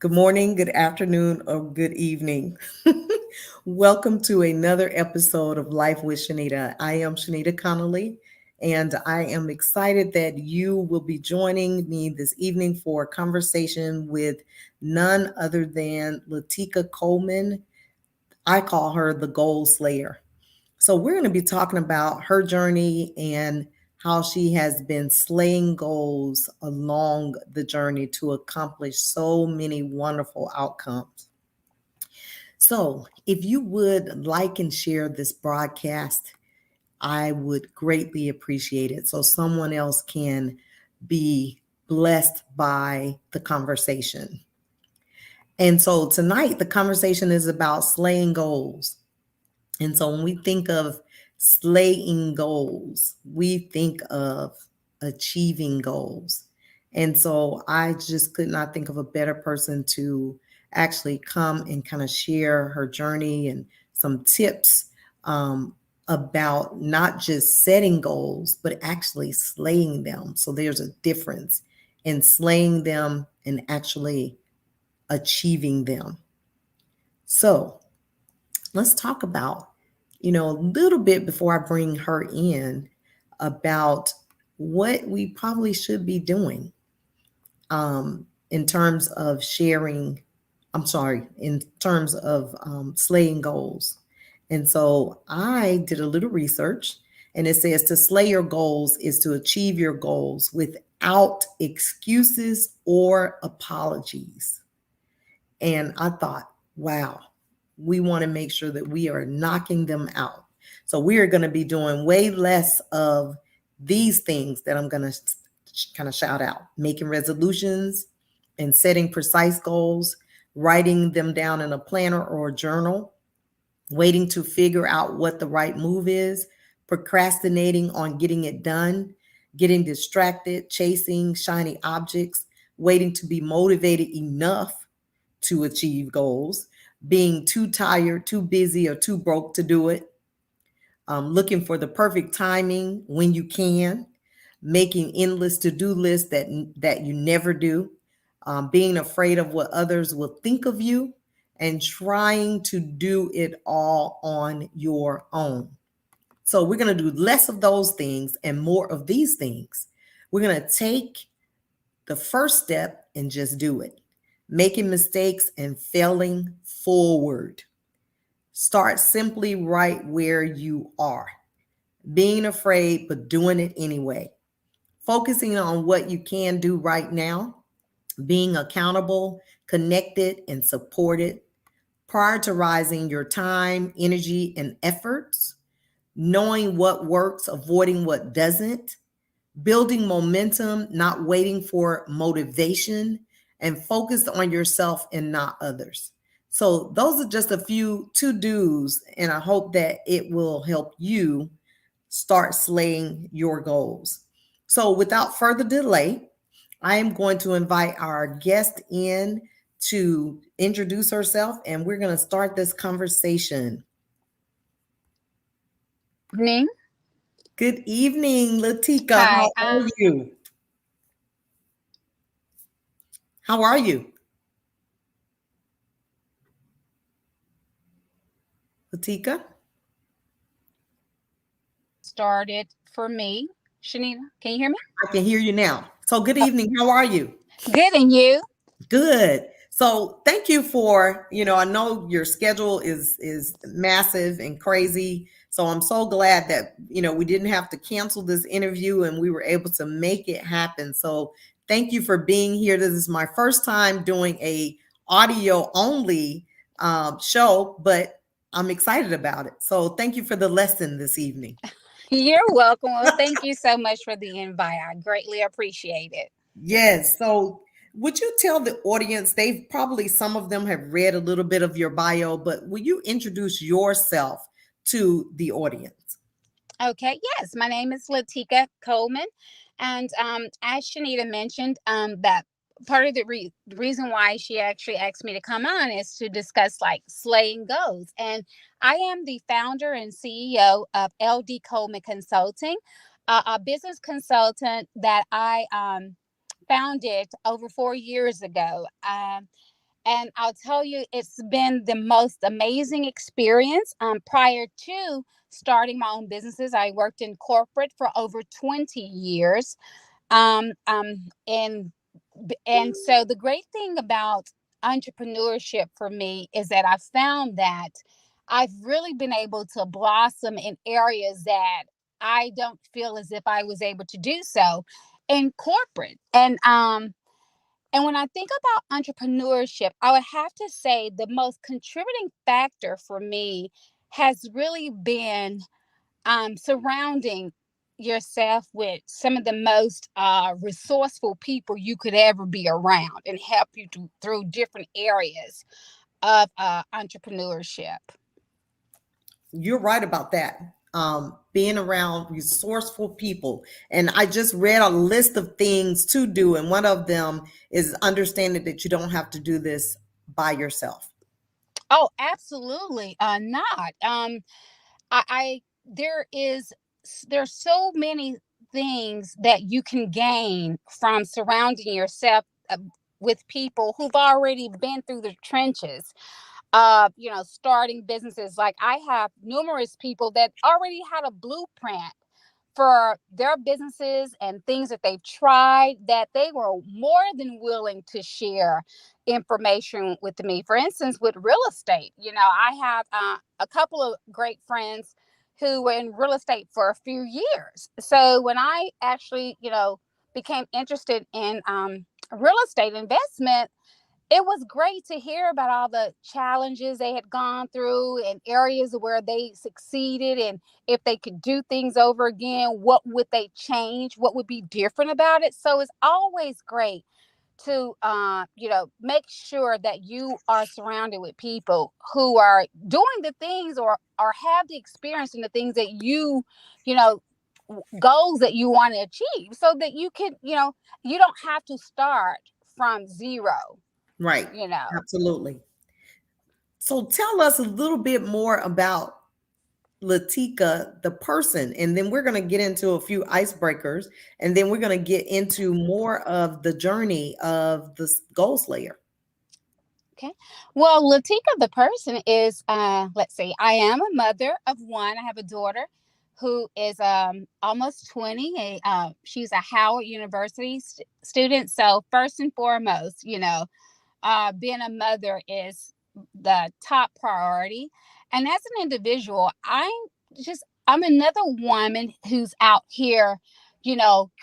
Good morning, good afternoon, or good evening. Welcome to another episode of Life with Shenita. I am Shenita Connolly, and I am excited that you will be joining me this evening for a conversation with none other than Litika Coleman. I call her the Goal Slayer. So, we're going to be talking about her journey and how she has been slaying goals along the journey to accomplish so many wonderful outcomes. So, if you would like and share this broadcast, I would greatly appreciate it so someone else can be blessed by the conversation. And so, tonight, the conversation is about slaying goals. And so when we think of slaying goals, we think of achieving goals. And so I just could not think of a better person to actually come and kind of share her journey and some tips about not just setting goals, but actually slaying them. So there's a difference in slaying them and actually achieving them. So let's talk about, a little bit before I bring her in about what we probably should be doing in terms of sharing, in terms of slaying goals. And so I did a little research, and it says to slay your goals is to achieve your goals without excuses or apologies. And I thought, wow, we want to make sure that we are knocking them out. So we are going to be doing way less of these things that I'm going to kind of shout out: making resolutions and setting precise goals, writing them down in a planner or a journal, waiting to figure out what the right move is, procrastinating on getting it done, getting distracted, chasing shiny objects, waiting to be motivated enough to achieve goals, being too tired, too busy, or too broke to do it, looking for the perfect timing when you can, making endless to-do lists that you never do, being afraid of what others will think of you, and trying to do it all on your own. So we're going to do less of those things and more of these things. We're going to take the first step and just do it. Making mistakes and failing forward. Start simply right where you are. Being afraid, but doing it anyway. Focusing on what you can do right now. Being accountable, connected, and supported. Prioritizing your time, energy, and efforts. Knowing what works, avoiding what doesn't. Building momentum, not waiting for motivation, and focus on yourself and not others. So those are just a few to-dos, and I hope that it will help you start slaying your goals. So without further delay, I am going to invite our guest in to introduce herself, and we're going to start this conversation. Evening. Good evening, Litika. Hi. How are you? How are you, Litika? Started for me. Shenita, can you hear me? I can hear you now. So good evening. How are you? Good, and you? Good. So thank you for, I know your schedule is massive and crazy. So I'm so glad that, we didn't have to cancel this interview and we were able to make it happen. So thank you for being here. This is my first time doing a audio only show, but I'm excited about it. So thank you for the lesson this evening. You're welcome. Well, thank you so much for the invite. I greatly appreciate it. Yes. So would you tell the audience, they've probably, some of them have read a little bit of your bio, but will you introduce yourself to the audience? Okay. Yes, my name is Litika Coleman, and as Shenita mentioned, that part of the reason why she actually asked me to come on is to discuss like slaying goals, and I am the founder and CEO of LD Coleman Consulting, a business consultant that I founded over 4 years ago. And I'll tell you, it's been the most amazing experience. Prior to starting my own businesses, I worked in corporate for over 20 years. Um, um, and and so the great thing about entrepreneurship for me is that I found that I've really been able to blossom in areas that I don't feel as if I was able to do so in corporate. And when I think about entrepreneurship, I would have to say the most contributing factor for me has really been surrounding yourself with some of the most resourceful people you could ever be around and help you through different areas of entrepreneurship. You're right about that. Being around resourceful people. And I just read a list of things to do. And one of them is understanding that you don't have to do this by yourself. Oh, absolutely not. I there's so many things that you can gain from surrounding yourself with people who've already been through the trenches of starting businesses. Like, I have numerous people that already had a blueprint for their businesses and things that they've tried, that they were more than willing to share information with me. For instance, with real estate, I have a couple of great friends who were in real estate for a few years. So when I actually became interested in real estate investment, it was great to hear about all the challenges they had gone through and areas where they succeeded, and if they could do things over again, what would they change, what would be different about it. So it's always great to make sure that you are surrounded with people who are doing the things, or have the experience in the things that you know goals that you want to achieve, so that you don't have to start from zero Right. you know Absolutely. So tell us a little bit more about Litika, the person, and then we're going to get into a few icebreakers, and then we're going to get into more of the journey of the goal slayer. Okay. Well, Litika, the person is, let's see, I am a mother of one. I have a daughter who is almost 20. She's a Howard University student. So, first and foremost, being a mother is the top priority. And as an individual, I'm another woman who's out here,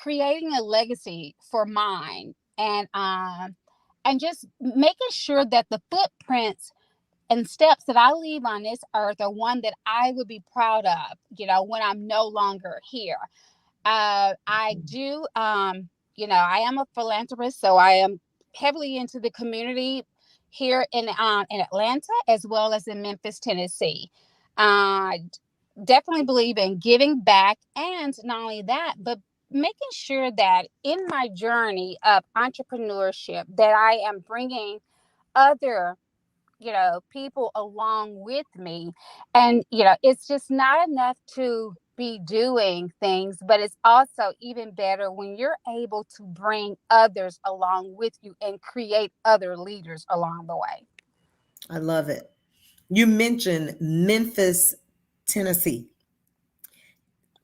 creating a legacy for mine. And just making sure that the footprints and steps that I leave on this earth are one that I would be proud of, when I'm no longer here. I do, I am a philanthropist, so I am heavily into the community here in Atlanta, as well as in Memphis, Tennessee. I definitely believe in giving back, and not only that, but making sure that in my journey of entrepreneurship, that I am bringing other people along with me. And it's just not enough to be doing things, but it's also even better when you're able to bring others along with you and create other leaders along the way. I love it. You mentioned Memphis, Tennessee.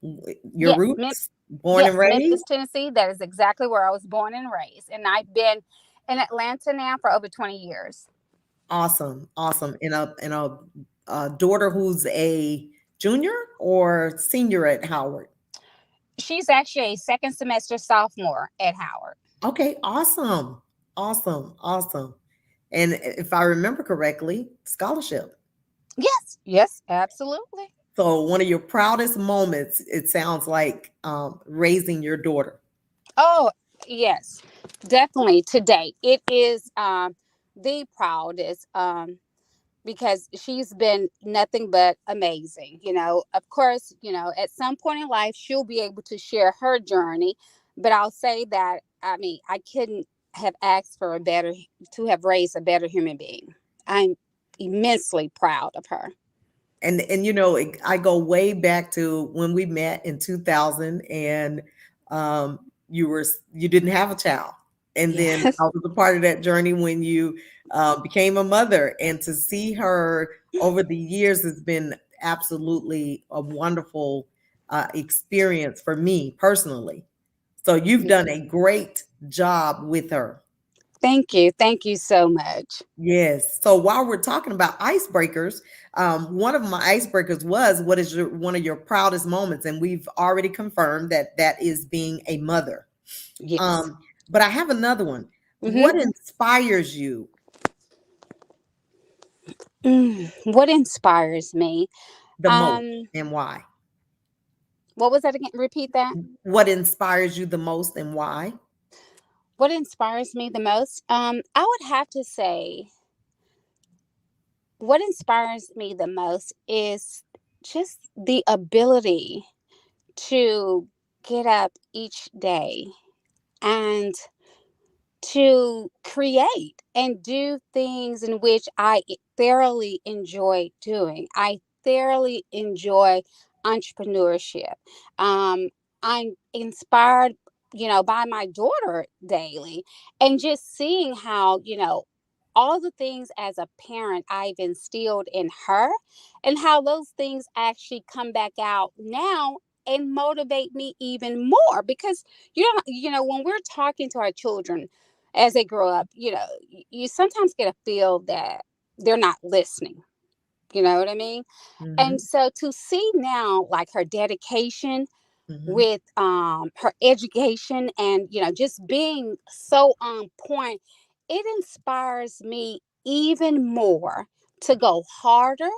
Your Yes, roots, born and yes, Memphis, raised. Tennessee. That is exactly where I was born and raised, and I've been in Atlanta now for over 20 years. Awesome, awesome. And a daughter who's a junior or senior at Howard. She's actually a second semester sophomore at Howard. Okay, awesome, awesome, awesome. And if I remember correctly, scholarship. Yes, yes, absolutely. So one of your proudest moments, it sounds like, raising your daughter. Oh, yes, definitely. Today, it is the proudest, because she's been nothing but amazing. Of course, at some point in life, she'll be able to share her journey. But I'll say that, I mean, I couldn't have asked for to have raised a better human being. I'm immensely proud of her. I go way back to when we met in 2000, and you didn't have a child. And then Yes. I was a part of that journey when you became a mother. And to see her over the years has been absolutely a wonderful experience for me personally. So you've done a great job with her. Thank you. Thank you so much. Yes. So while we're talking about icebreakers, one of my icebreakers was, what is one of your proudest moments? And we've already confirmed that that is being a mother. Yes. Um, but I have another one. Hmm. What inspires you What inspires me? the most Um, and why? what was that again? Repeat that. What inspires you the most and why? What inspires me the most? I would have to say what inspires me the most is just the ability to get up each day and to create and do things in which I thoroughly enjoy doing. I thoroughly enjoy entrepreneurship. Um, I'm inspired, by my daughter daily, and just seeing how, all the things as a parent I've instilled in her, and how those things actually come back out now and motivate me even more. Because when we're talking to our children as they grow up, you sometimes get a feel that they're not listening. You know what I mean? And Hmm. so to see now, like, her dedication Hmm. with her education, and just being so on point, it inspires me even more to go harder.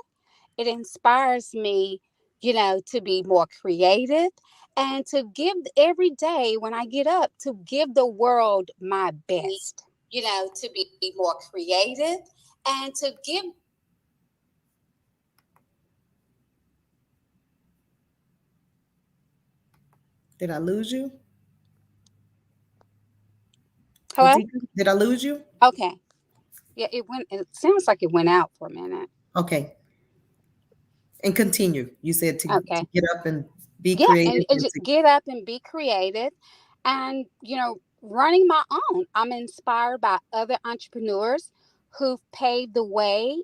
It inspires me, to be more creative, and to give every day when I get up, to give the world my best. To be more creative, and to give. Did I lose you? Hello? Latika, did I lose you? Okay. Yeah, it sounds like it went out for a minute. Okay. And continue. You said to Okay. get up and be Yeah, and, creative and and just to, get up and be creative, and running my own. I'm inspired by other entrepreneurs who've paved the way.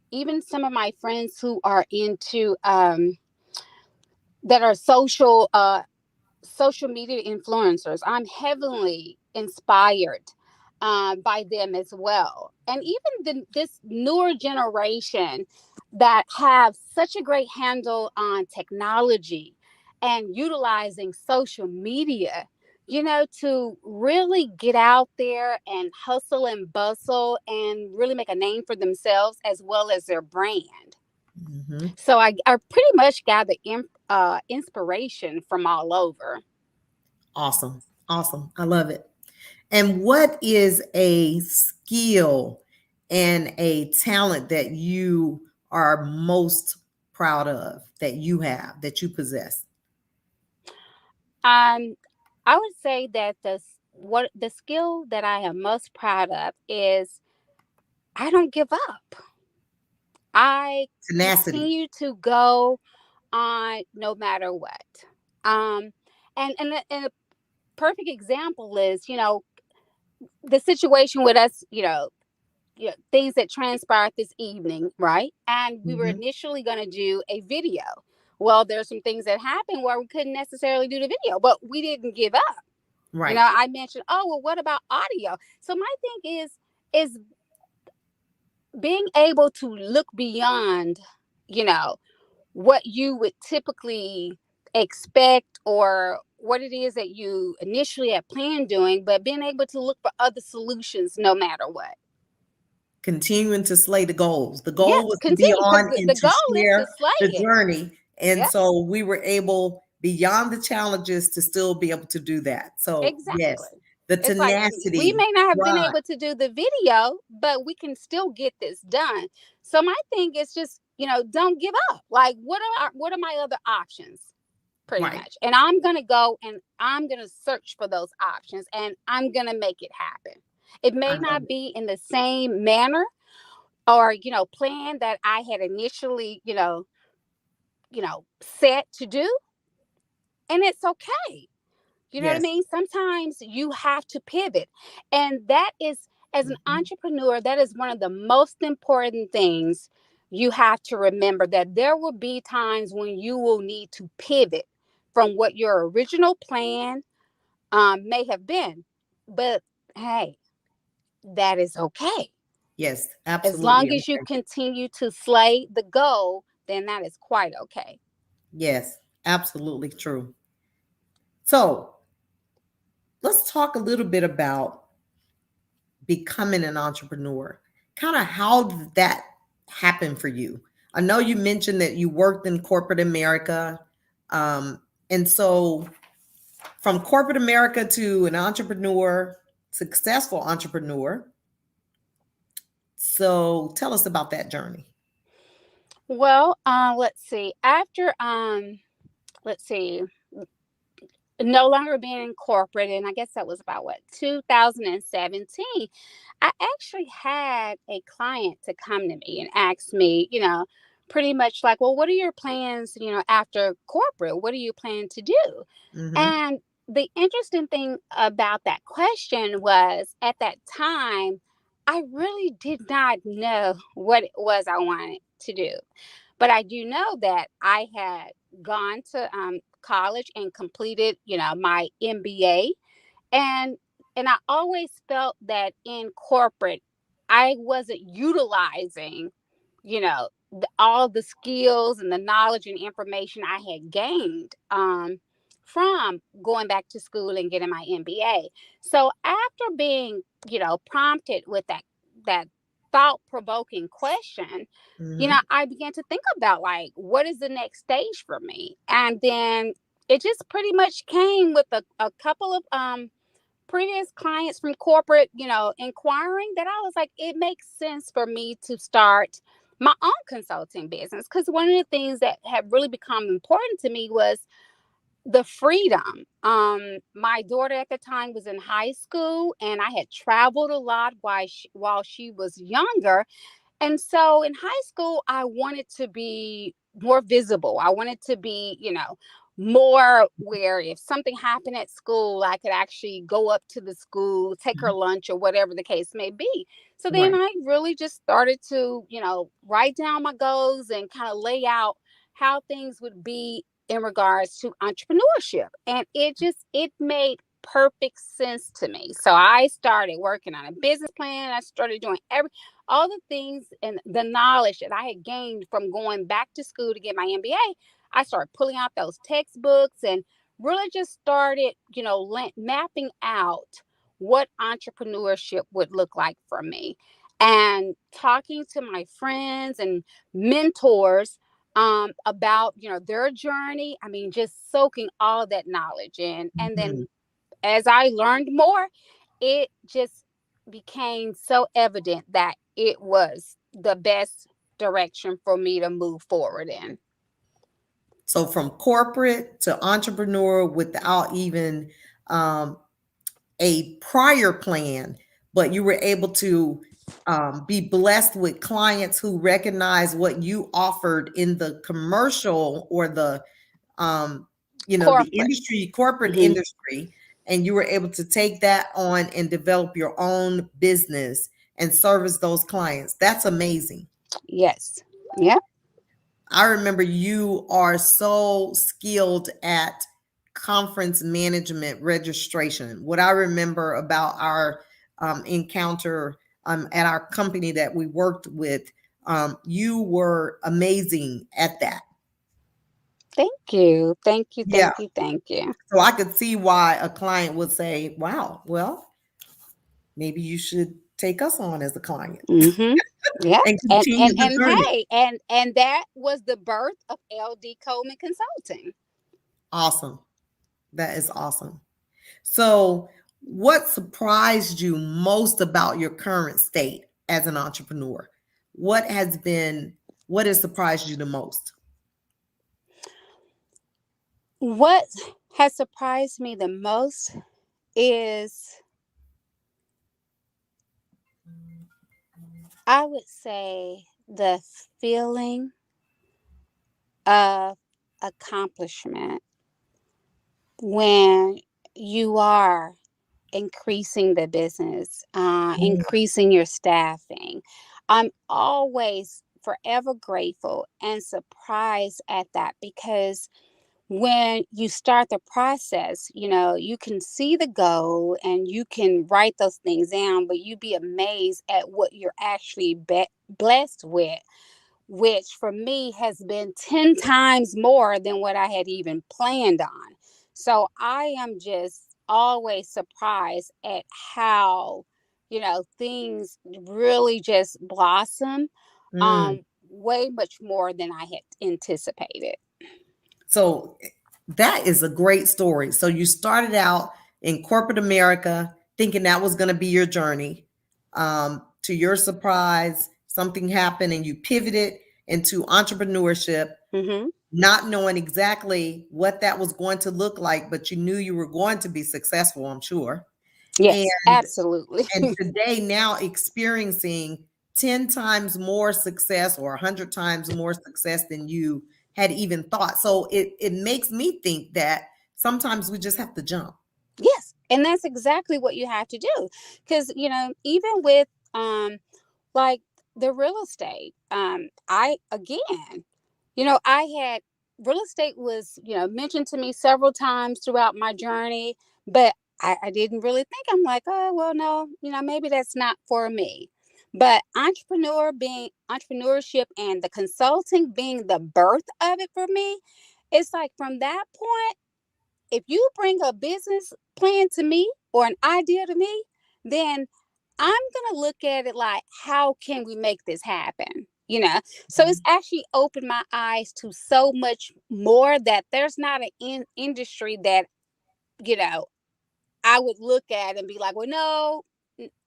Even some of my friends who are into that are social media influencers. I'm heavily inspired by them as well. And even this newer generation that have such a great handle on technology and utilizing social media, to really get out there and hustle and bustle and really make a name for themselves as well as their brand. Mhm. So I pretty much gather inspiration from all over. Awesome. Awesome. I love it. And what is a skill and a talent that you are most proud of that you have, that you possess? Um, I would say that what the skill that I am most proud of is I don't give up. I Tenacity. continue to go on no matter what. Um, and a perfect example is the situation with us. Things that transpired this evening, right? And we were Hmm. initially going to do a video. Well, there's some things that happened where we couldn't necessarily do the video, but we didn't give up. Right. I mentioned, oh, well, what about audio? So my thing is being able to look beyond, you know, what you would typically expect, or what it is that you initially had planned doing, but being able to look for other solutions no matter what. Continuing to slay the goals. The Yeah, goal was to be continue, because on the and to goal is to share the slay it. journey. And Yeah, so we were able, beyond the challenges, to still be able to do that. So, yes, exactly. the It's like we tenacity, may not have been drive. able to do the video, but we can still get this done. So my thing is just, don't give up. Like, what are my other options? Pretty Right. much. And I'm going to go and I'm going to search for those options, and I'm going to make it happen. It I may love not it. be in the same manner or, plan that I had initially, set to do, and it's okay. You know what I Yes. mean? Sometimes you have to pivot. And that is, as an Mhm. entrepreneur, that is one of the most important things you have to remember, that there will be times when you will need to pivot from what your original plan may have been. But hey, that is okay. Yes, As absolutely long as you okay. continue to slay the goal, then that is quite okay. Yes, absolutely true. So let's talk a little bit about becoming an entrepreneur. Kind of how did that happen for you? I know you mentioned that you worked in corporate America. Um, and so from corporate America to an entrepreneur, successful entrepreneur. So tell us about that journey. Well, let's see. After let's see, no longer being in corporate, and I guess that was about what, 2017. I actually had a client to come to me and ask me, pretty much like, well, what are your plans, after corporate? What are you planning to do? Mm-hmm. And the interesting thing about that question was, at that time, I really did not know what it was I wanted to do. But I do know that I had gone to college and completed, my MBA, and I always felt that in corporate, I wasn't utilizing, all the skills and the knowledge and information I had gained from going back to school and getting my MBA. So after being, prompted with that thought provoking question, Mm-hmm. I began to think about, like, what is the next stage for me? And then it just pretty much came with a couple of previous clients from corporate, inquiring, that I was like, it makes sense for me to start my own consulting business. Because one of the things that had really become important to me was the freedom. My daughter at the time was in high school, and I had traveled a lot while she was younger, and so in high school, I wanted to be more visible. I wanted to be, more where if something happened at school, I could actually go up to the school, take her lunch, or whatever the case may be. So then Right. I really just started to, write down my goals and kind of lay out how things would be in regards to entrepreneurship. And it made perfect sense to me. So I started working on a business plan. I started doing all the things and the knowledge that I had gained from going back to school to get my MBA. I started pulling out those textbooks and really just started, mapping out what entrepreneurship would look like for me, and talking to my friends and mentors about, their journey. I mean, just soaking all that knowledge in. And Mm-hmm. then as I learned more, it just became so evident that it was the best direction for me to move forward in. So from corporate to entrepreneur without even um, a prior plan, but you were able to be blessed with clients who recognize what you offered in the commercial or the um, the Corporate. industry, corporate Hmm. industry, and you were able to take that on and develop your own business and service those clients. That's amazing. Yes. Yep. I remember you are so skilled at conference management registration. What I remember about our encounter at our company that we worked with, you were amazing at that. Thank you. Thank you. Yeah. Thank you. Thank you. So I could see why a client would say, wow, well, maybe you should take us on as a client Hmm. Yep. and And continue and the and journey. hey, and that was the birth of LD Coleman Consulting. Awesome. That is awesome. So, what surprised you most about your current state as an entrepreneur? What has been, what has surprised you the most? What has surprised me the most is, I would say, the feeling of accomplishment when you are increasing the business, Mm, increasing your staffing. I'm always forever grateful and surprised at that, because when you start the process, you can see the goal and you can write those things down, but you'd be amazed at what you're actually blessed with, which for me has been 10 times more than what I had even planned on. So I am just always surprised at how, things really just blossom mm. way much more than I had anticipated. So that is a great story. So you started out in corporate America thinking that was going to be your journey. To your surprise, something happened and you pivoted into entrepreneurship, Hmm. not knowing exactly what that was going to look like, but you knew you were going to be successful, I'm sure. And Yes, absolutely. and today now experiencing 10 times more success or 100 times more success than you had even thought. So it makes me think that sometimes we just have to jump. Yes, and that's exactly what you have to do, because even with like the real estate, I again, I had real estate was mentioned to me several times throughout my journey, but I didn't really think. I'm like, oh well, no, maybe that's not for me. But entrepreneurship and the consulting being the birth of it for me, it's like from that point, if you bring a business plan to me or an idea to me, then I'm going to look at it like, how can we make this happen? So it's actually opened my eyes to so much more, that there's not an industry that, you know, I would look at and be like, well, no,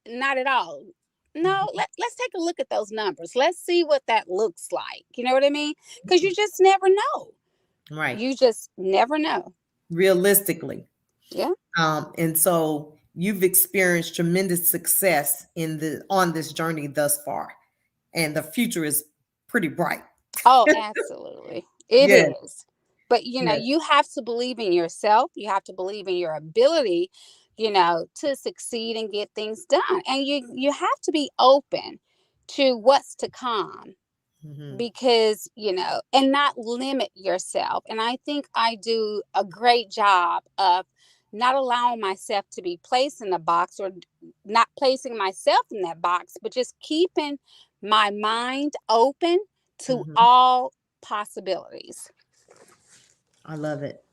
not at all. No, Mhm. let's take a look at those numbers. Let's see what that looks like. You know what I mean? Because you just never know. Right. You just never know. Realistically. Yeah. And so you've experienced tremendous success in the on this journey thus far. And the future is pretty bright. Oh, absolutely. It Yes, is. But yes. you have to believe in yourself. You have to believe in your ability, to succeed and get things done. And you have to be open to what's to come, Mhm. because and not limit yourself. And I think I do a great job of not allowing myself to be placed in a box, or not placing myself in that box, but just keeping my mind open to Mhm. all possibilities. I love it.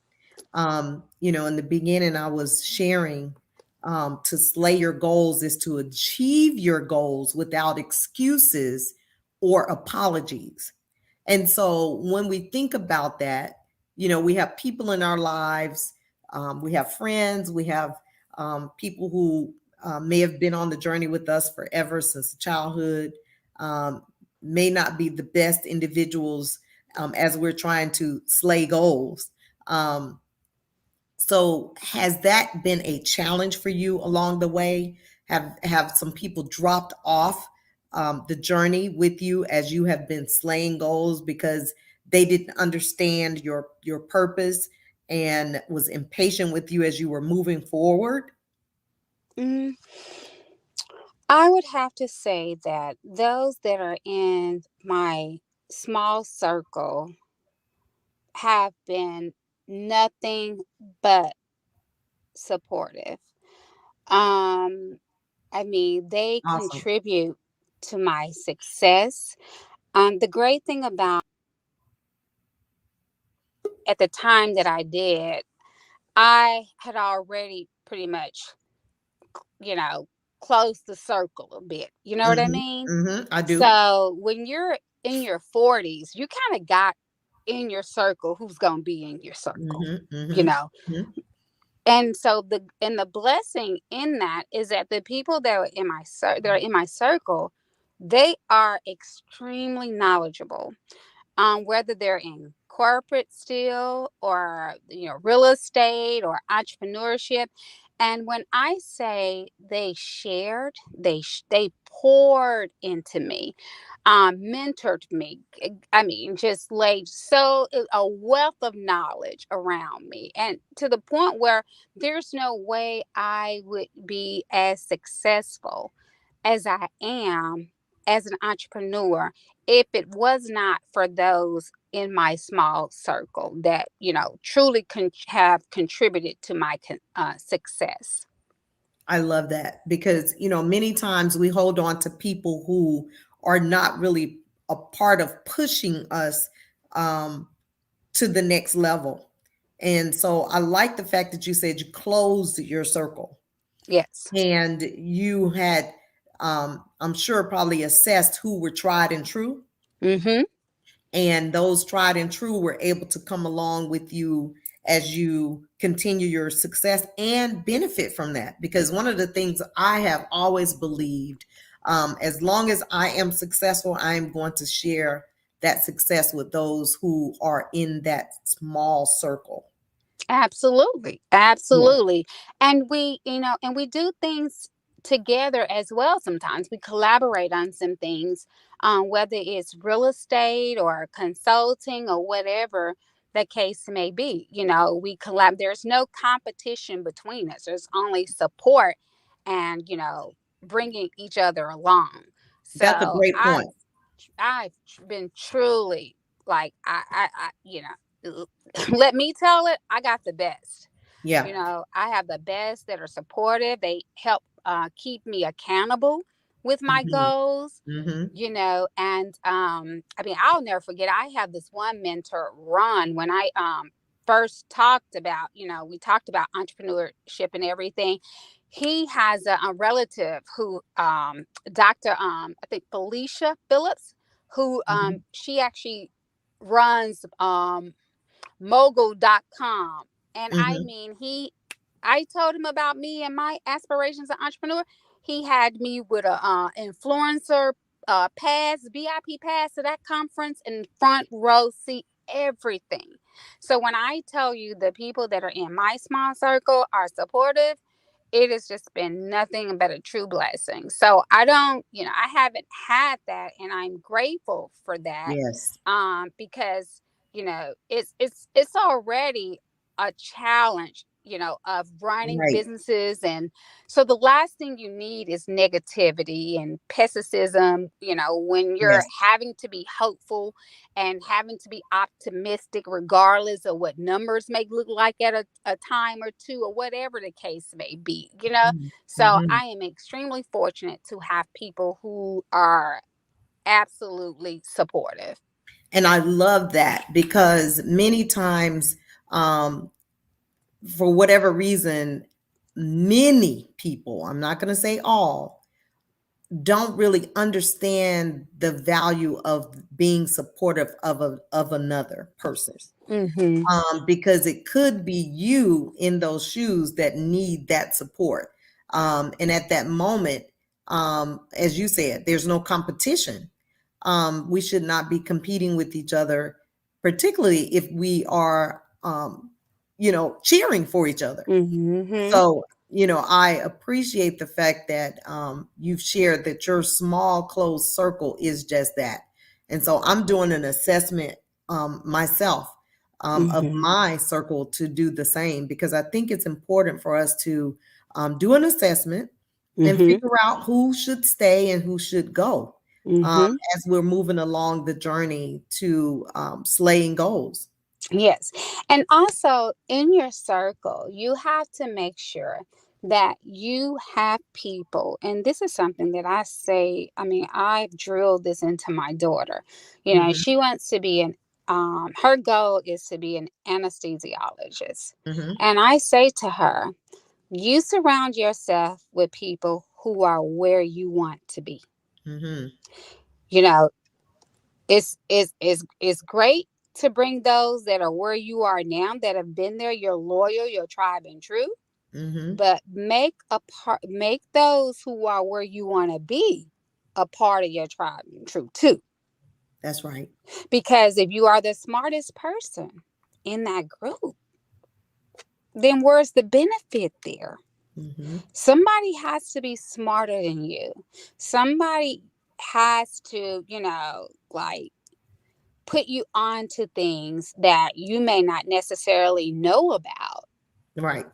In the beginning, I was sharing to slay your goals is to achieve your goals without excuses or apologies. And so when we think about that, we have people in our lives, we have friends, we have people who may have been on the journey with us forever since childhood, um, may not be the best individuals as we're trying to slay goals. Um, so has that been a challenge for you along the way? Have some people dropped off the journey with you as you have been slaying goals because they didn't understand your purpose and was impatient with you as you were moving forward? Mm, I would have to say that those that are in my small circle have been nothing but supportive. Um, I mean, they Awesome. contribute to my success. The great thing about, at the time that I did, I had already pretty much, you know, closed the circle a bit. You know what I Hmm. mean? Hmm. I do. So when you're in your 40s, you kind of got in your circle who's going to be in your circle, Hmm. you Hmm. know? And so the blessing in that is that the people that are in that are in my circle, they are extremely knowledgeable. Whether they're in corporate still, or real estate or entrepreneurship, And when I say they shared, they poured into me, mentored me. I mean, just laid a wealth of knowledge around me, and to the point where there's no way I would be as successful as I am as an entrepreneur if it was not for those in my small circle that truly have contributed to my success. I love that because, many times we hold on to people who are not really a part of pushing us um, to the next level. And so I like the fact that you said you closed your circle Yes. and you had, I'm sure, probably assessed who were tried and true. Mm-hmm. And those tried and true were able to come along with you as you continue your success and benefit from that. Because one of the things I have always believed, as long as I am successful, I am going to share that success with those who are in that small circle. Absolutely. Yeah. Absolutely. And we do things together as well. Sometimes we collaborate on some things, whether it's real estate or consulting or whatever the case may be. We there's no competition between us. There's only support and, bringing each other along. That's a So great I've point. I've been truly like let me tell it, I got the best. Yeah. I have the best that are supportive. They help keep me accountable with my Hmm. goals. Hmm. And I mean, I'll never forget. I have this one mentor, Ron, when I first talked about, we talked about entrepreneurship and everything. He has a relative who, Dr. I think Felicia Phillips, who Hmm. she actually runs mogul.com. And I Hmm. mean, I told him about me and my aspirations as an entrepreneur. He had me with a influencer pass, VIP pass to that conference, and front row seat, everything. So when I tell you the people that are in my small circle are supportive, it has just been nothing but a true blessing. So I haven't had that, and I'm grateful for that. Yes. Because it's already a challenge, of running Right. businesses. And so the last thing you need is negativity and pessimism, when you're Yes. having to be hopeful and having to be optimistic regardless of what numbers may look like at a time or two, or whatever the case may be. So Hmm. I am extremely fortunate to have people who are absolutely supportive. And I love that because many times, um, for whatever reason, many people, I'm not going to say all, don't really understand the value of being supportive of another person, Mm-hmm. because it could be you in those shoes that need that support. And at that moment, as you said, there's no competition. We should not be competing with each other, particularly if we are, cheering for each other. Mm-hmm. So, I appreciate the fact that you've shared that your small closed circle is just that. And so I'm doing an assessment myself of Mm-hmm. my circle to do the same because I think it's important for us to do an assessment and Mm-hmm. figure out who should stay and who should go um, Mm-hmm. as we're moving along the journey to slaying goals. Yes. And also in your circle, you have to make sure that you have people. And this is something that I say, I mean, I've drilled this into my daughter. Hmm. She wants to be her goal is to be an anesthesiologist. Hmm. And I say to her, you surround yourself with people who are where you want to be. Hmm. You know, it's great to bring those that are where you are now, that have been there, you're loyal, your tribe and true. Hmm. But make those who are where you want to be a part of your tribe and true too. That's right. Because if you are the smartest person in that group, then where's the benefit there? Mm-hmm. Somebody has to be smarter than you. Somebody has to, like put you onto things that you may not necessarily know about. Right.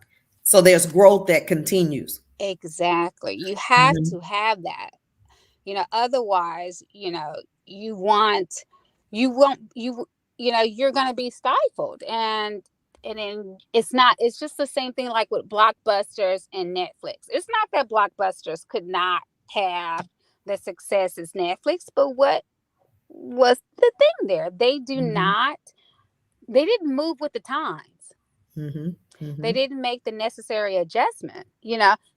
So there's growth that continues. Exactly. You have Mm-hmm. to have that. Otherwise, you want you won't you're going to be stifled, and then it's just the same thing like with blockbusters and Netflix. It's not that blockbusters could not have the success as Netflix, but what was the thing there? Mm-hmm. They didn't move with the times. Mm-hmm. They Mm-hmm. didn't make the necessary adjustment,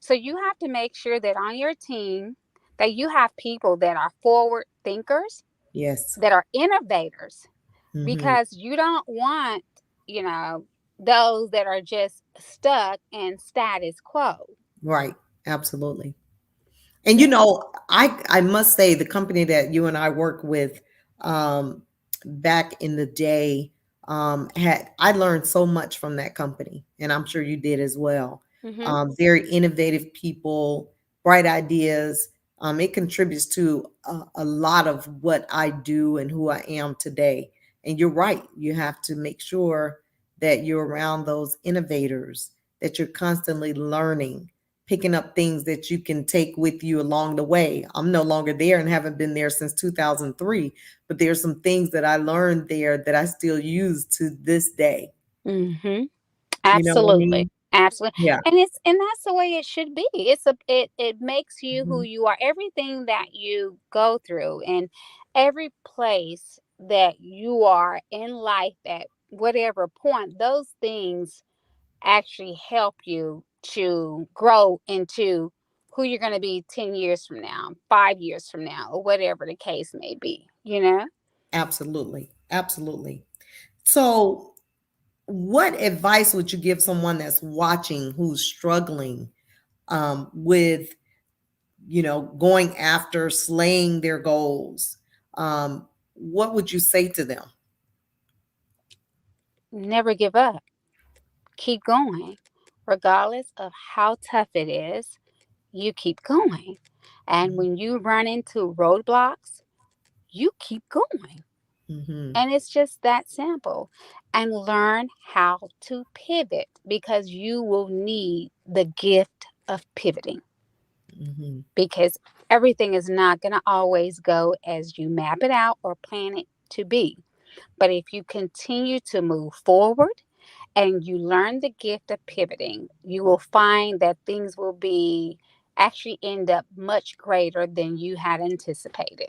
so you have to make sure that on your team that you have people that are forward thinkers, Yes. that are innovators, Mm-hmm. because you don't want, you know, those that are just stuck in status quo. Right. Absolutely. And Yeah. I must say the company that you and I work with, um, back in the day, had I learned so much from that company, and I'm sure you did as well. Mhm. Very innovative people, bright ideas. It contributes to a lot of what I do and who I am today. And you're right. You have to make sure that you're around those innovators, that you're constantly learning, picking up things that you can take with you along the way. I'm no longer there and haven't been there since 2003, but there's some things that I learned there that I still use to this day. Mhm. You know what I Absolutely. mean? Absolutely. Yeah. And that's the way it should be. It makes you who Mhm. you are. Everything that you go through and every place that you are in life at whatever point, those things actually help you to grow into who you're going to be 10 years from now, 5 years from now, or whatever the case may be. Absolutely. Absolutely. So, what advice would you give someone that's watching who's struggling, with, going after slaying their goals? What would you say to them? Never give up. Keep going. Regardless of how tough it is, you keep going. And when you run into roadblocks, you keep going. Mm-hmm. And it's just that simple. And learn how to pivot, because you will need the gift of pivoting, Mm-hmm. because everything is not going to always go as you map it out or plan it to be. But if you continue to move forward and you learn the gift of pivoting, you will find that things will be actually end up much greater than you had anticipated.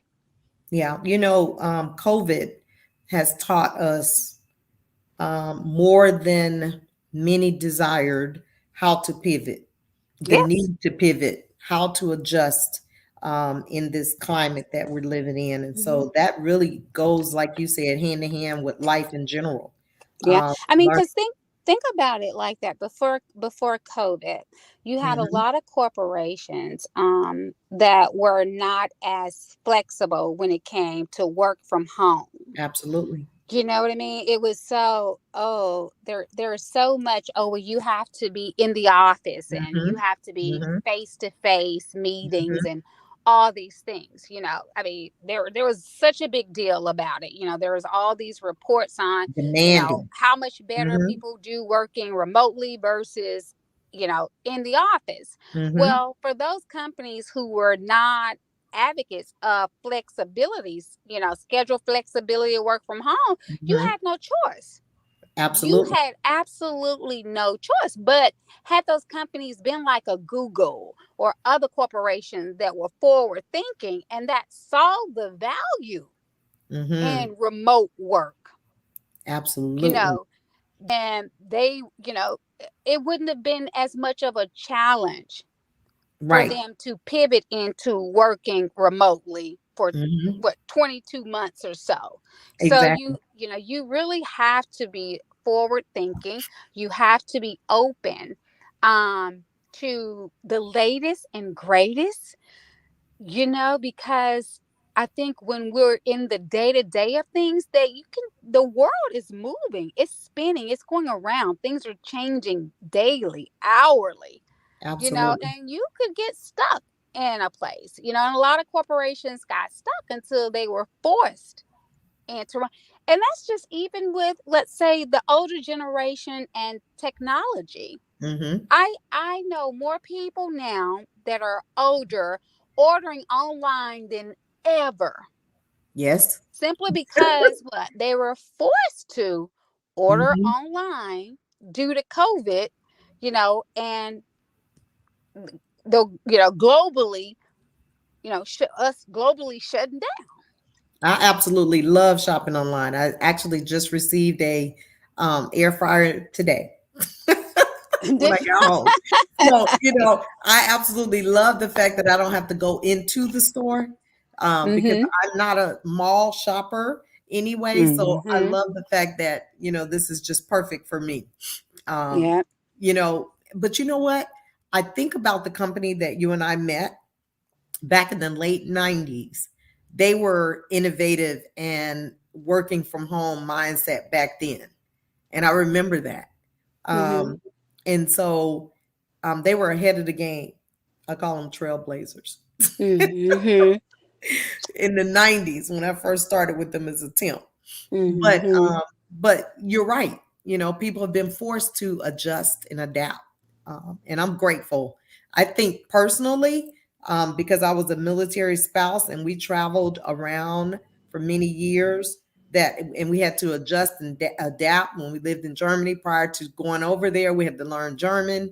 Yeah, COVID has taught us, more than many desired, how to pivot, the Yes. need to pivot, how to adjust, in this climate that we're living in. And Hmm. so that really goes, like you said, hand in hand with life in general. Yeah. I mean, Learn. because think about it like that. Before COVID, you had a Mhm. lot of corporations that were not as flexible when it came to work from home. Absolutely. You know what I mean? It was so, there is so much, well, you have to be in the office and you Hmm. have to be Hmm. face to face meetings Hmm. and all these things. I mean, there was such a big deal about it. There was all these reports on, Demanding. how much better Hmm. people do working remotely versus, in the office. Hmm. Well, for those companies who were not advocates of flexibilities, schedule flexibility, work from home, you Hmm. had no choice. You Absolutely. had absolutely no choice. But had those companies been like a Google or other corporations that were forward thinking and that saw the value Hmm. in remote work, you Absolutely. know, then it wouldn't have been as much of a challenge for Right. them to pivot into working remotely for Hmm. what, 22 months or so. So Exactly. you really have to be forward thinking. You have to be open to the latest and greatest, because I think when we're in the day to day of things, that the world is moving, it's spinning, it's going around, things are changing daily, hourly. Absolutely. and you could get stuck in a place, and a lot of corporations got stuck until they were forced into. And that's just even with, let's say, the older generation and technology. Mm-hmm. I know more people now that are older ordering online than ever, Yes. simply because what they were forced to order Mm-hmm. online due to COVID, and the globally, us globally shutting I absolutely love shopping online. I actually just received a air fryer today down. when I Did got home. So, I absolutely love the fact that I don't have to go into the store because Mhm. I'm not a mall shopper anyway. So I Mhm. love the fact that, this is just perfect for me. Um, Yeah. but you know what? I think about the company that you and I met back in the late 90s. They were innovative and working from home mindset back then. And I remember that. Mhm. And so they were ahead of the game. I call them trailblazers Mhm. in the 90s when I first started with them as a temp. But Mhm. but you're right. People have been forced to adjust and adapt, and I'm grateful. I think personally, because I was a military spouse and we traveled around for many years, and we had to adjust and adapt when we lived in Germany prior to going over there. We had to learn German,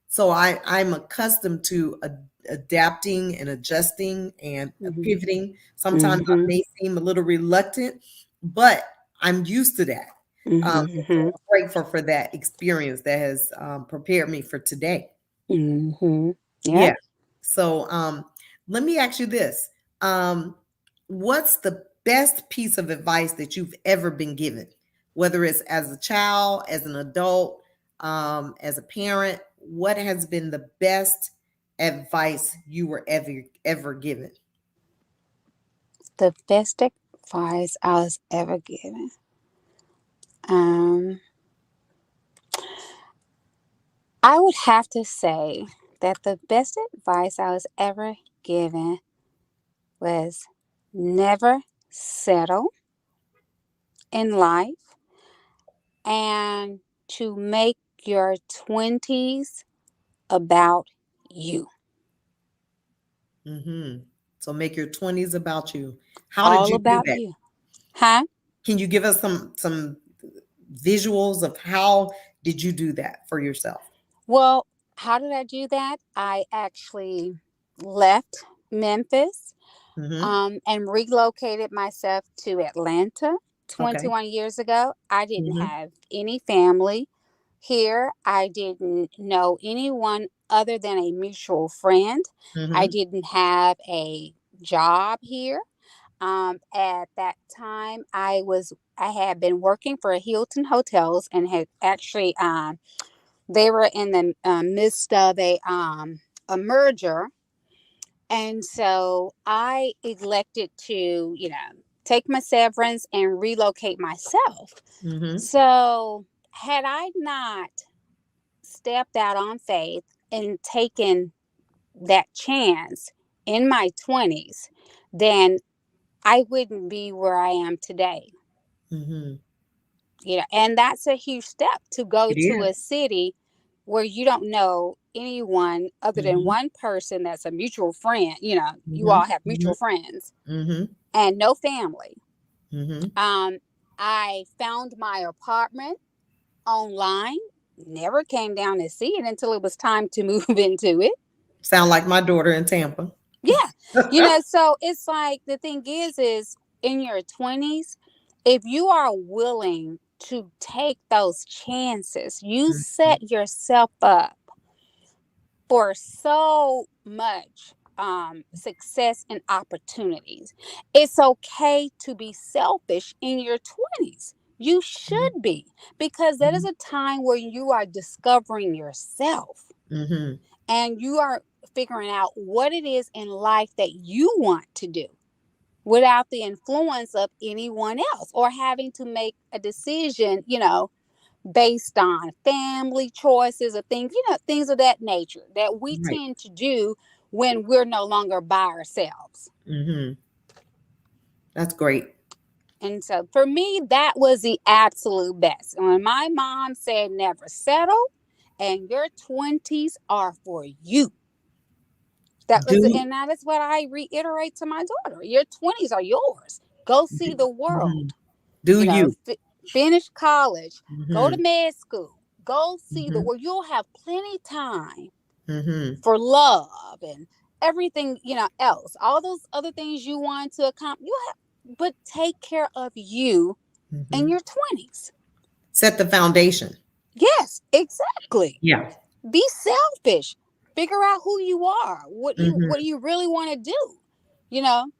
so I'm accustomed to adapting and adjusting and Mhm. pivoting. Sometimes I Mhm. may seem a little reluctant, but I'm used to that. So Mhm. I'm grateful for that experience that has prepared me for today. Mhm. Yeah. Yep. So let me ask you this. Um, what's the best piece of advice that you've ever been given, whether it's as a child, as an adult, as a parent? What has been the best advice you were ever given? The best advice I was ever given. Um, I would have to say that the best advice I was ever given was never settle in life, and to make your 20s about you. Hmm. So make your 20s about you. How did All you do about that? you. Huh? Can you give us some visuals of how did you do that for yourself? Well, how did I do that? I actually left Memphis, Hmm. and relocated myself to Atlanta Okay. 21 years ago. I didn't Hmm. have any family here. I didn't know anyone other than a mutual friend. I Hmm. didn't have a job here. At that time, I had been working for Hilton Hotels and had actually they were in the midst of a merger, and so I elected to, take my severance and relocate myself. Hmm. So, had I not stepped out on faith and taken that chance in my 20s, then I wouldn't be where I am today. Hmm. And that's a huge step to go It to a is. city where you don't know anyone other than Mhm, one person that's a mutual friend. You mhm, all have mhm, mutual friends mhm, and no family. mhm. Um, I found my apartment online, never came down to see it until it was time to move into it. Sound like my daughter in Tampa. Yeah. So it's like the thing is in your 20s, if you are willing to take those chances, you Mhm, set yourself up for so much success and opportunities. It's okay to be selfish in your 20s. You mhm, should be, because that is mhm, a time where you are discovering yourself mhm, and you are figuring out what it is in life that you want to do without the influence of anyone else or having to make a decision, based on family choices or things, things of that nature that we Right. tend to do when we're no longer by ourselves. Mm-hmm. That's great. And so for me, that was the absolute best. When my mom said, never settle, and your 20s are for you. Do And that is what I reiterate to my daughter. Your 20s are yours. Go see the mhm. world. Do You know, you? finish college, go to Mm-hmm. med school, go see the Mm-hmm. world. You'll have plenty time Mm-hmm. for love and everything, else. All those other things you want to accomplish, but take care of you in Mm-hmm. your 20s. Set the foundation. Yes, exactly. Yeah. Be selfish. Figure out who you are. What Mm-hmm. do you really want to do? You know,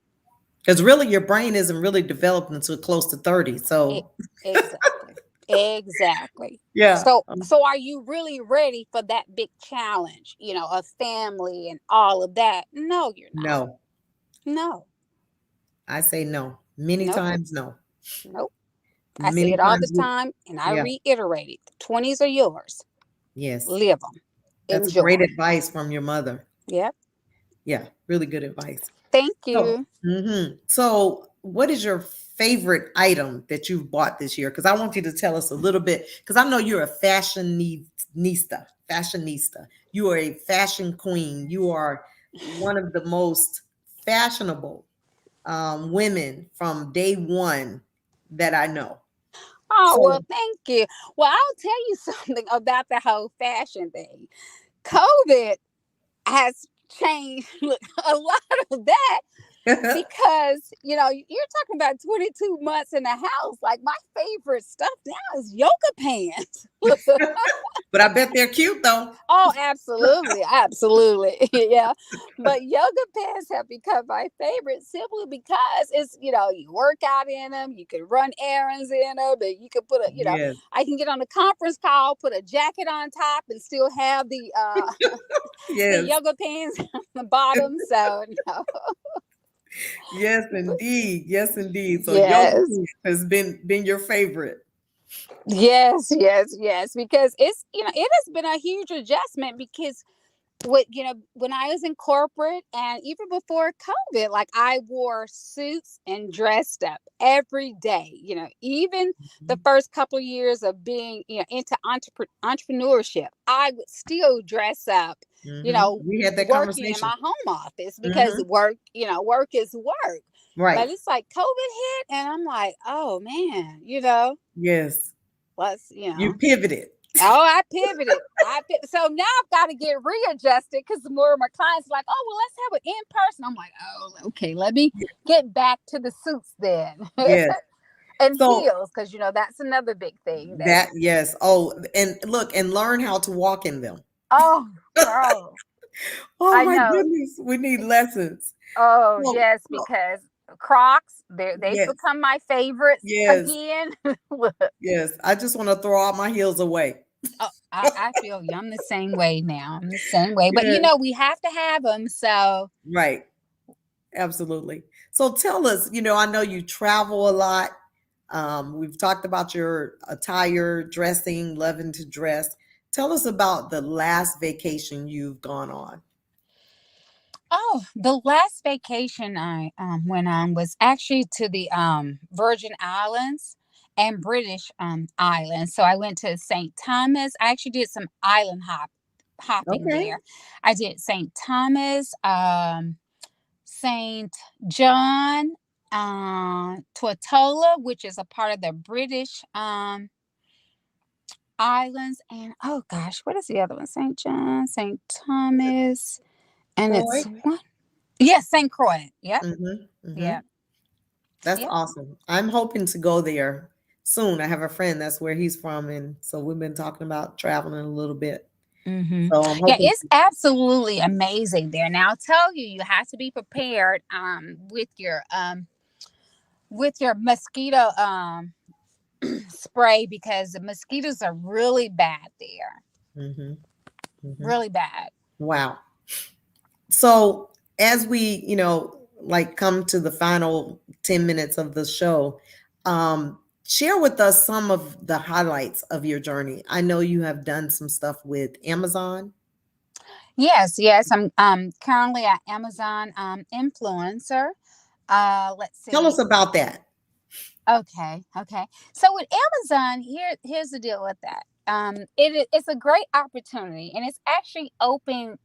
Because really, your brain isn't really developed until close to 30. it, So, exactly. Exactly. yeah. So are you really ready for that big challenge, of family and all of that? No, you're not. No, No. I say no. Many Nope. times, no. Nope. I say Many it all the times, time and I yeah. reiterate it. The 20s are yours. Yes. Live them. That's Enjoy. great advice from your mother. Yep. Yeah, really good advice. Thank So, you. so what is your favorite item that you've bought this year? Because I want you to tell us a little bit, because I know you're a fashionista. You are a fashion queen. You are one of the most fashionable women from day one that I know. Oh, well, So, thank you. Well, I'll tell you something about the whole fashion thing. COVID has changed a lot of that because you're talking about 22 months in the house. Like, my favorite stuff now is yoga pants. but I bet they're cute though. Oh, absolutely, absolutely. Yeah, but yoga pants have become my favorite simply because you work out in them, you can run errands in them, and you can Yes, I can get on a conference call, put a jacket on top, and still have the the yes, yoga pants on the bottom. So no. yes, indeed, yes, indeed. So yoga Yes. has been your favorite. Yes, yes, yes. Because it has been a huge adjustment because when I was in corporate and even before COVID, like I wore suits and dressed up every day. Even the first couple of years of being into entrepreneurship, I would still dress up. We had that Working in conversation. my home office because Hmm. work is work. Right. But it's like COVID hit, and I'm like, oh man, Yes. let's You pivoted. Oh, I pivoted. So now I've got to get readjusted because more of my clients are like, oh, well, let's have it in person. I'm like, oh, okay, let me get back to the suits then. Yes. And So heels, because that's another big thing. that, yes. Oh, and look, and learn how to walk in them. Oh, girl, Oh I my know. goodness. We need lessons. Oh, Well, yes, because Crocs, they've yes. become my favorites Yes. again. Yes. I just want to throw all my heels away. Oh, I feel you. I'm the same way now. I'm the same way. But Yes. we have to have them. So, Right. Absolutely. So tell us, I know you travel a lot. We've talked about your attire, dressing, loving to dress. Tell us about the last vacation you've gone on. oh, the last vacation I went on was actually to the Virgin Islands and British Islands. So I went to St. Thomas. I actually did some hopping Okay. there. I did St. Thomas, St. John, Tortola, which is a part of the British islands, and oh gosh, what is the other one? St. John, St. Thomas, and Croy. it's what? Yes, St. Croix. Yep. Hmm. Hmm. Yep. That's Yep. awesome. I'm hoping to go there soon. I have a friend that's where he's from, and so we've been talking about traveling a little bit. Hmm. So I'm Yeah, hoping. it's absolutely amazing there. Now I'll tell you, you have to be prepared with your mosquito spray because the mosquitoes are really bad there. Hmm. Hmm. Really bad. Wow. So as we, like come to the final 10 minutes of the show, um, Share with us some of the highlights of your journey. I know you have done some stuff with Amazon. Yes, yes. I'm currently an Amazon influencer. Let's Tell see. us about that. Okay, okay. So with Amazon, here's the deal with that. It's a great opportunity, and it's actually opening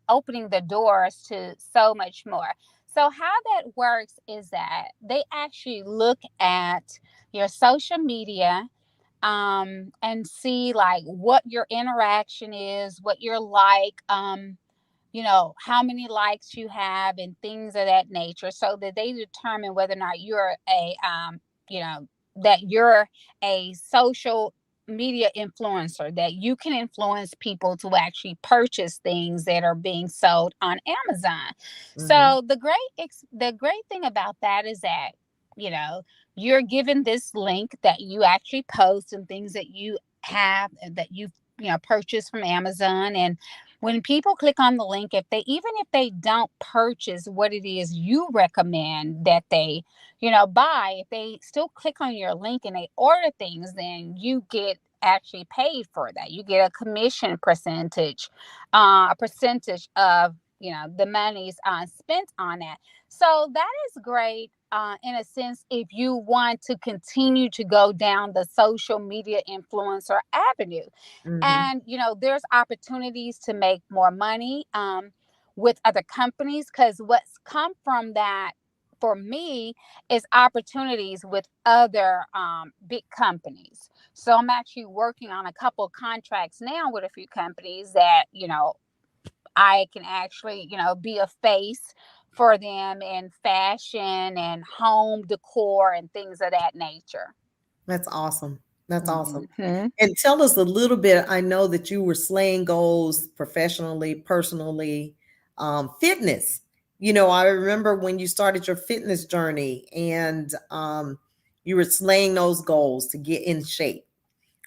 the doors to so much more. So how that works is that they actually look at your social media, and see like what your interaction is, what you're like, how many likes you have and things of that nature, so that they determine whether or not you know that you're a social media influencer, that you can influence people to actually purchase things that are being sold on Amazon. Hmm. So the great thing about that is that, you know you're given this link that you actually post, and things that you have that you've purchased from Amazon. And when people click on the link, if they don't purchase what it is you recommend that they buy, if they still click on your link and they order things, then you get actually paid for that. You get a commission percentage, a percentage of the money's spent on that. So that is great, in a sense, if you want to continue to go down the social media influencer avenue. Hmm. And there's opportunities to make more money, with other companies, because what's come from that for me is opportunities with other big companies. So I'm actually working on a couple of contracts now with a few companies that I can actually be a face for them in fashion and home decor and things of that nature. That's awesome. That's awesome. Hmm. And tell us a little bit. I know that you were slaying goals professionally, personally, fitness. I remember when you started your fitness journey and you were slaying those goals to get in shape.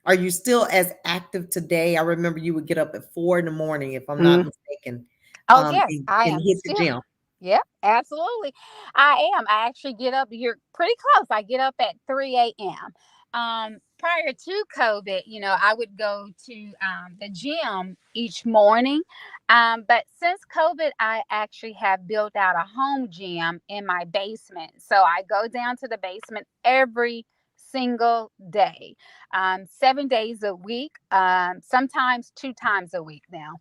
Are you still as active today? I remember you would get up at 4 in the morning, if I'm not mistaken, Oh, yes, I and am hit the still. gym. Yep, absolutely. I am. I actually get up. You're pretty close. I get up at 3 a.m. Prior to COVID, I would go to the gym each morning. But since COVID, I actually have built out a home gym in my basement. So I go down to the basement every single day, 7 days a week, sometimes 2 times a week now,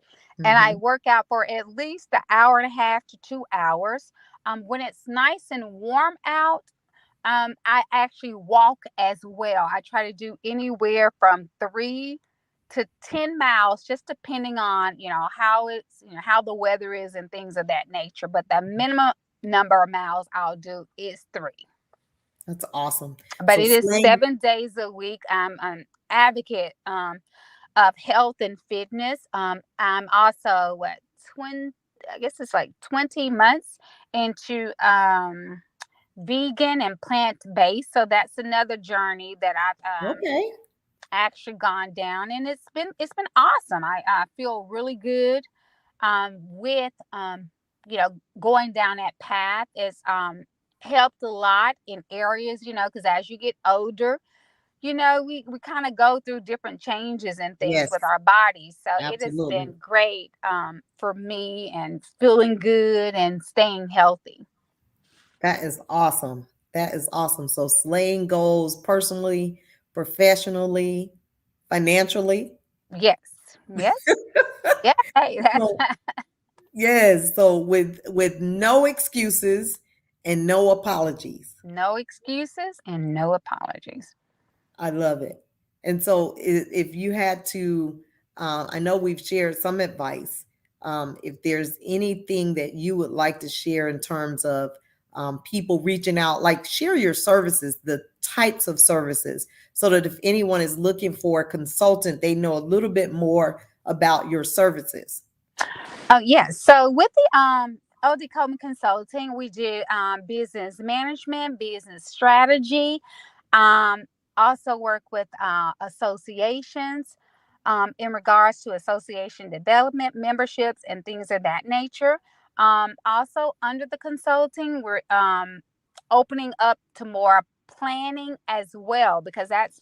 and I Hmm. work out for at least an hour and a half to 2 hours. When it's nice and warm out, I actually walk as well. I try to do anywhere from 3 to 10 miles, just depending on how the weather is and things of that nature. But the minimum number of miles I'll do is 3. That's awesome. But So it is slaying. 7 days a week. I'm an advocate of health and fitness. I'm also 20, I guess it's like 20 months into vegan and plant based. So that's another journey that I've Okay. actually gone down, and it's been awesome. I feel really good with going down that path. It's helped a lot in areas, because as you get older, we kind of go through different changes and things Yes, with our bodies. So it has absolutely. been great, for me, and feeling good and staying healthy. That is awesome. That is awesome. So slaying goals personally, professionally, financially. Yes. Yes. Yeah. Hey, that's So yes, so with no excuses and no apologies. no excuses and no apologies. I love it. And so, if you had to, I know we've shared some advice. If there's anything that you would like to share in terms of people reaching out, like share your services, the types of services, so that if anyone is looking for a consultant, they know a little bit more about your services. Oh, yes. So with the OD Coleman Consulting, we do business management, business strategy. Um, Also work with associations, in regards to association development, memberships, and things of that nature. Also under the consulting, we're opening up to more planning as well, because that's,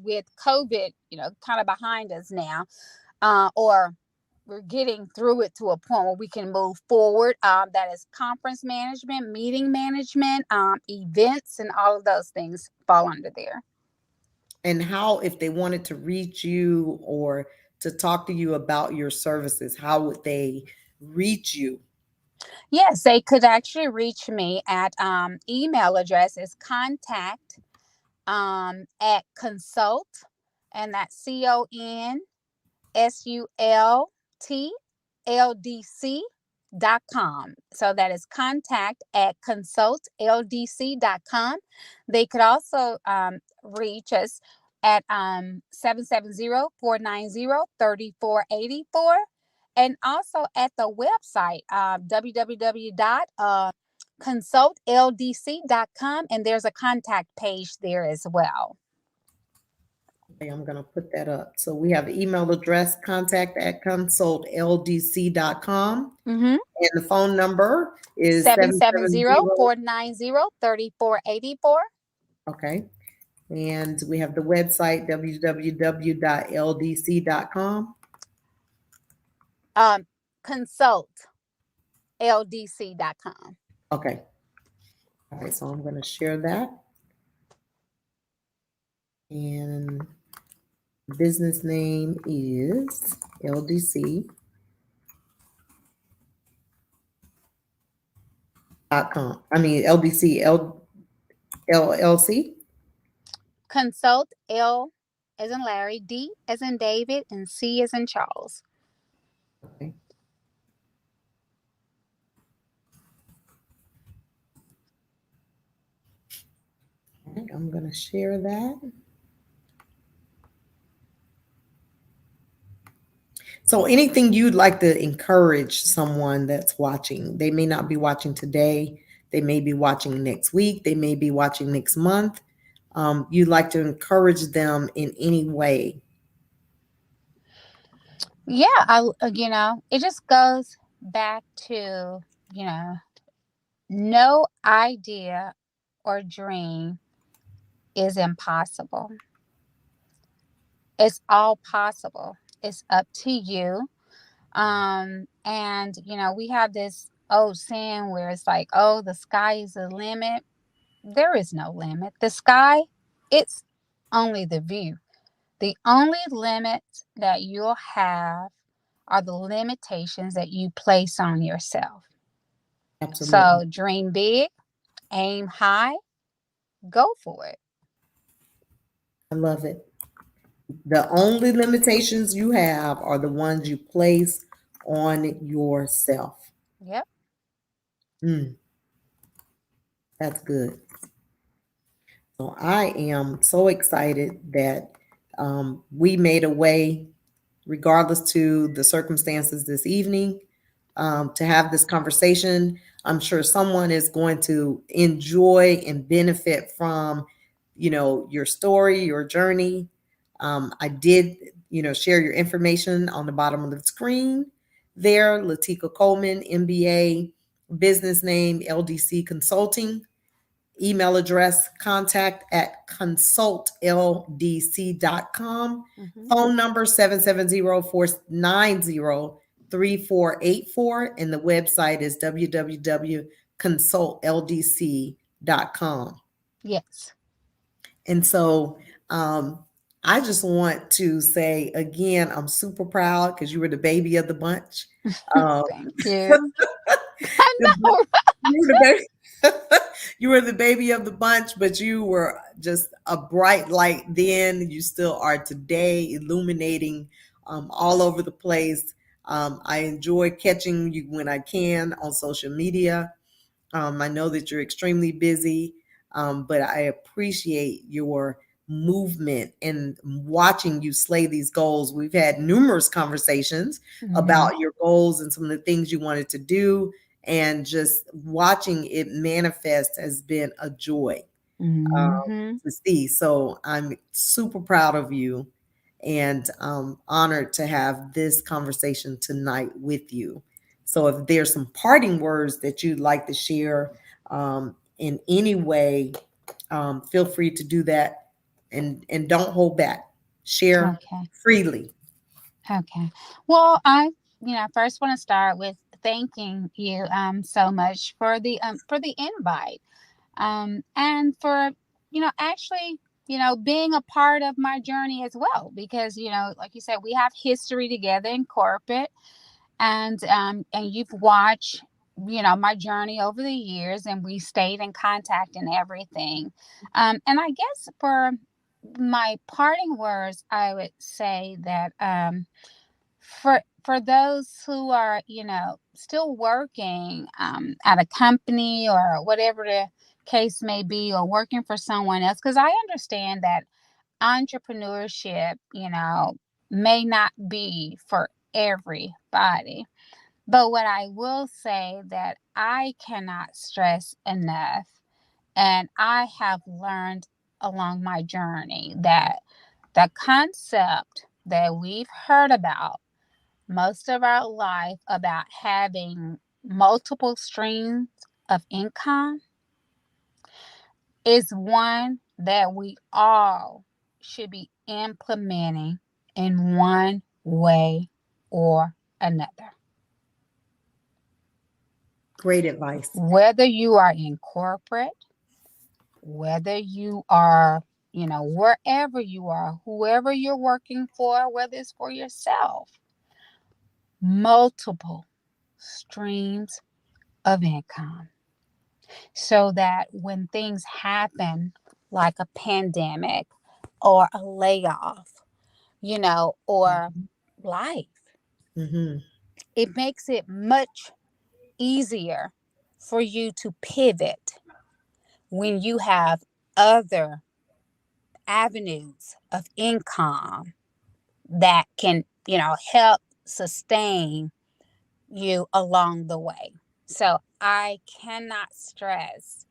with COVID, kind of behind us now, or we're getting through it to a point where we can move forward. That is conference management, meeting management, events, and all of those things fall under there. And how, if they wanted to reach you or to talk to you about your services, how would they reach you? Yes, they could actually reach me at email address is contact at consult, and that's consultldc.com. So that is contact at consultldc.com. They could also reach us at 770-490-3484, and also at the website www.consultldc.com, and there's a contact page there as well. Okay, I'm going to put that up. So we have email address contact at consultldc.com. Mm-hmm. And the phone number is 770-490-3484. Okay. And we have the website, www.ldc.com. Consultldc.com. Okay. All right. So I'm going to share that. And business name is LDC.com. I mean, LLC. Consult, L as in Larry, D as in David, and C as in Charles. Okay. All right, I'm going to share that. So anything you'd like to encourage someone that's watching, they may not be watching today. They may be watching next week. They may be watching next month. You'd like to encourage them in any way. Yeah, it just goes back to, no idea or dream is impossible. It's all possible. It's up to you. And we have this old saying where it's like, oh, the sky is the limit. There is no limit. The sky, it's only the view. The only limits that you'll have are the limitations that you place on yourself. Absolutely. So dream big, aim high, go for it. I love it. The only limitations you have are the ones you place on yourself. Yep. That's good. So I am so excited that we made a way, regardless to the circumstances this evening, to have this conversation. I'm sure someone is going to enjoy and benefit from, your story, your journey. I did, share your information on the bottom of the screen there. Litika Coleman, MBA, business name, LDC Consulting. Email address, contact at consultldc.com. Mm-hmm. Phone number 770-490-3484. And the website is www.consultldc.com. Yes. And so I just want to say again, I'm super proud because you were the baby of the bunch. Thank you. I know. You were the baby. You were the baby of the bunch, but you were just a bright light then. You still are today, illuminating all over the place. I enjoy catching you when I can on social media. I know that you're extremely busy, but I appreciate your movement and watching you slay these goals. We've had numerous conversations about your goals and some of the things you wanted to do. And just watching it manifest has been a joy to see. So I'm super proud of you and honored to have this conversation tonight with you. So if there's some parting words that you'd like to share in any way, feel free to do that, and don't hold back. Share Okay. freely. Okay. Well, I first want to start with thanking you so much for the invite. And for actually being a part of my journey as well, because like you said, we have history together in corporate, and you've watched my journey over the years, and we stayed in contact and everything. And I guess for my parting words, I would say that for those who are still working at a company or whatever the case may be, or working for someone else, because I understand that entrepreneurship may not be for everybody. But what I will say that I cannot stress enough, and I have learned along my journey, that the concept that we've heard about most of our life about having multiple streams of income is one that we all should be implementing in one way or another. Great advice. Whether you are in corporate, whether you are, wherever you are, whoever you're working for, whether it's for yourself, multiple streams of income, so that when things happen, like a pandemic or a layoff, or life, Mm-hmm. it makes it much easier for you to pivot when you have other avenues of income that can, help sustain you along the way. So I cannot stress,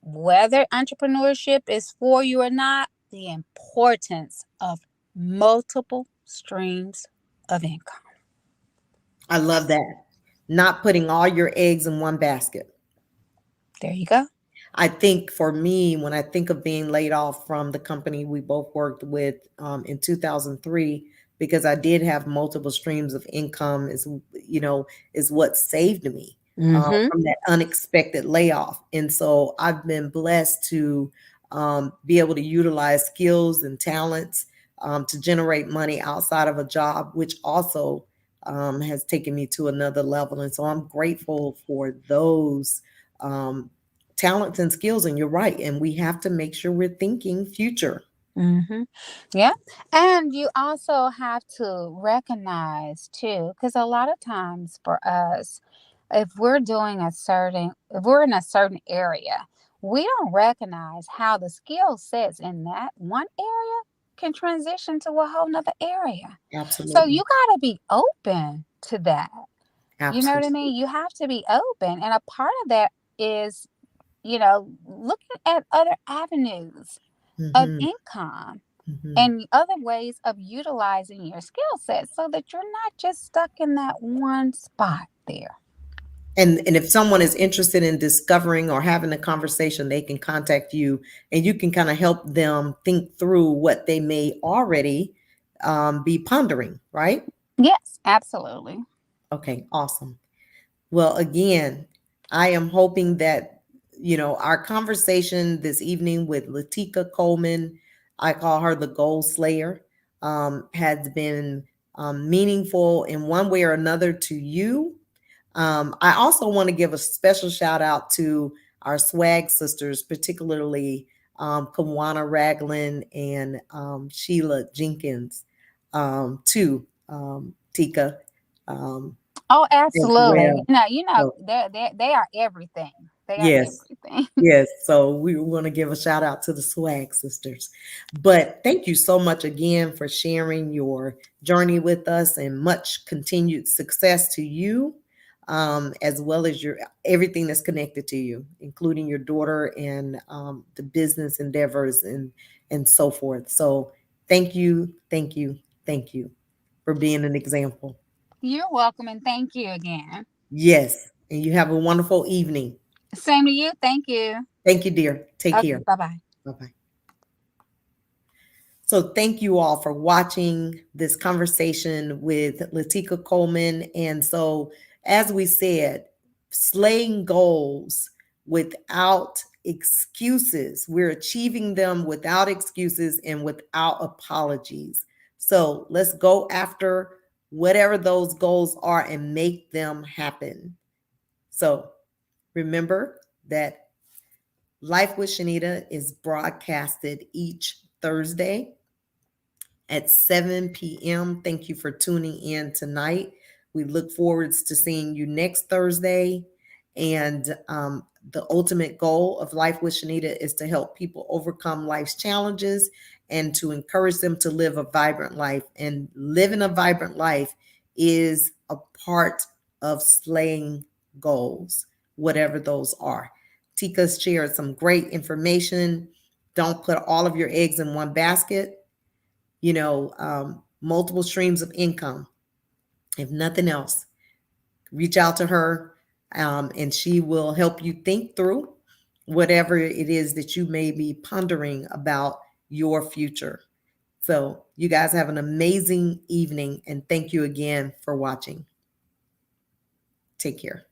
whether entrepreneurship is for you or not, the importance of multiple streams of income. I love that. Not putting all your eggs in one basket. There you go. I think for me, when I think of being laid off from the company we both worked with in 2003, because I did have multiple streams of income, is what saved me Mm-hmm. from that unexpected layoff. And so I've been blessed to be able to utilize skills and talents to generate money outside of a job, which also has taken me to another level. And so I'm grateful for those. Um, Talents and skills, and you're right, and we have to make sure we're thinking future. Mm-hmm. Yeah. And you also have to recognize too, because a lot of times for us, if we're in a certain area, we don't recognize how the skill sets in that one area can transition to a whole nother area. So you Absolutely. got to be open to that. You know what I Absolutely. mean? You have to be open. And a part of that is, looking at other avenues of Hmm. income Hmm. and other ways of utilizing your skill set, so that you're not just stuck in that one spot there. And if someone is interested in discovering or having a conversation, they can contact you, and you can kind of help them think through what they may already be pondering, right? Yes, absolutely. Okay, awesome. Well, again, I am hoping that, our conversation this evening with Litika Coleman, I call her the Goal Slayer, has been meaningful in one way or another to you. I also want to give a special shout out to our swag sisters, particularly Kawana Ragland and Sheila Jenkins, too, Tika, Oh, as absolutely. well. So, They are everything. They are yes. everything. Yes, so we want to give a shout out to the Swag Sisters. But thank you so much again for sharing your journey with us, and much continued success to you, as well as your everything that's connected to you, including your daughter and the business endeavors and so forth. So thank you, thank you, thank you for being an example. You're welcome, and thank you again. Yes, and you have a wonderful evening. Same to you. Thank you. Thank you, dear. Take Okay, care. bye bye. Bye bye. So, thank you all for watching this conversation with Litika Coleman. And so, as we said, slaying goals without excuses. We're achieving them without excuses and without apologies. So, let's go after whatever those goals are and make them happen. So, remember that Life with Shenita is broadcasted each Thursday at 7 p.m. Thank you for tuning in tonight. We look forward to seeing you next Thursday. And the ultimate goal of Life with Shenita is to help people overcome life's challenges and to encourage them to live a vibrant life. And living a vibrant life is a part of slaying goals, whatever those are. Tika's shared some great information. Don't put all of your eggs in one basket. Multiple streams of income. If nothing else, reach out to her, and she will help you think through whatever it is that you may be pondering about your future. So, you guys have an amazing evening, and thank you again for watching. Take care.